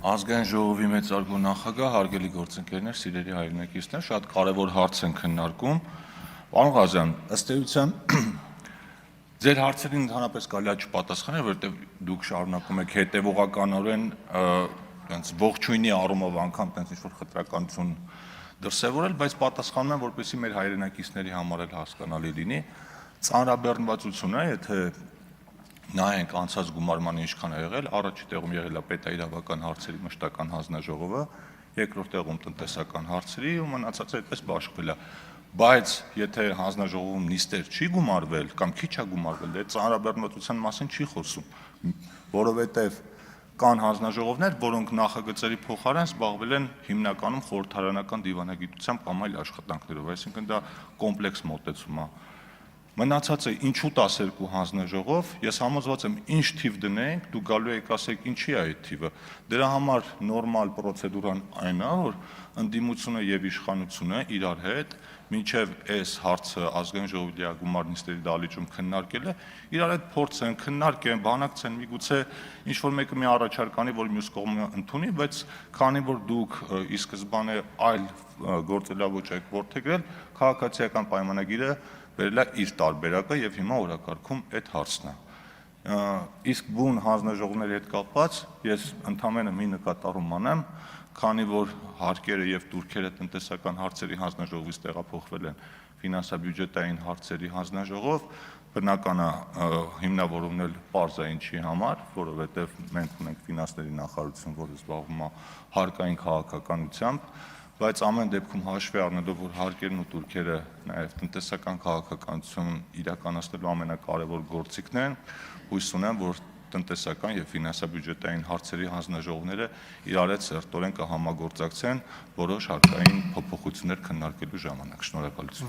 Ազգային ժողովի մեծարգո նախագահ, հարգելի գործընկերներ, սիրելի հայրենակիցներ, շատ կարևոր հարց են քննարկում։ Պարոն Ղազարյան, ըստ էության ձեր հարցերին ընդհանրապես կարելի է չպատասխանել, որովհետև դուք շարունակում եք հետևողականորեն այնց ողջույնի առումով անգամ այնց ինչ-որ խտրականություն դրսևորել, բայց պատասխանում եմ, որպեսզի մեր հայրենակիցների համար էլ հասկանալի լինի։ Ծանրաբեռնվածություն է, եթե նայենք անցած գումարմանը ինչքան է եղել, առաջի տեղում եղել է պետաիրավական հարցերի մշտական հանձնաժողովը, երկրորդ տեղում տնտեսական հարցերի ու մնացածը այդպես բաշխվել է։ Բայց եթե հանձնաժողովում նիստեր չի գումարվել կամ քիչ է գումարվել, այդ ծանրաբեռնվածության մասին չի խոսում, որովհետև կան հանձնաժողովներ, որոնք նախագծերի փոխարեն զբաղվել են հիմնականում խորհրդարանական դիվանագիտությամբ կամ այլ աշխատանքներով, այսինքն դա կոմպլեքս մոտեցում է։ Մնացածը ինչու 12 հանձնաժողով, ես համոզված եմ, ինչ թիվ դնենք, դու գալու եք ասեք ինչի է այդ թիվը։ Դրա համար նորմալ պրոցեդուրան այն է, որ ընդդիմությունը եւ իշխանությունը իրար հետ մինչեւ այս հարցը ազգային ժողովի դիագումար նիստերի դահլիճում քննարկելը, իրար հետ փորձեն, քննարկեն, բանակցեն, միգուցե ինչ-որ մեկը մի առաջարկ անի, որ մյուս կողմը ընդունի, բայց քանի որ դուք ի սկզբանե այլ գործելավոճ եք որդեգրել, քաղաքացիական պայմանագիրը վերել է իր տարբերակը եւ հիմա օրակարգում այդ հարցն է։ Իսկ բուն հանձնաժողովների հետ կապված ես ընդամենը մի նկատառում անեմ, քանի որ հարկերը եւ турքերը տնտեսական հարցերի հանձնաժողովից տեղափոխվել են ֆինանսա-բյուջետային հարցերի հանձնաժողով, բնական է հիմնավորումն էլ պարզ է ինչի համար, որովհետեւ մենք ունենք ֆինանսների նախարարություն, որը զբաղվում է հարկային քաղաքականությամբ, բայց ամեն դեպքում հաշվի առնելով, որ հարկերն ու турքերը նաև տնտեսական քաղաքականություն իրականացնելու ամենակարևոր գործիքն են, հույս ունեմ, որ տնտեսական եւ ֆինանսա-բյուջետային հարցերի հանձնաժողովները իրար հետ սերտորեն կհամագործակցեն որոշ հարկային փոփոխություններ քննարկելու ժամանակ։ Շնորհակալություն։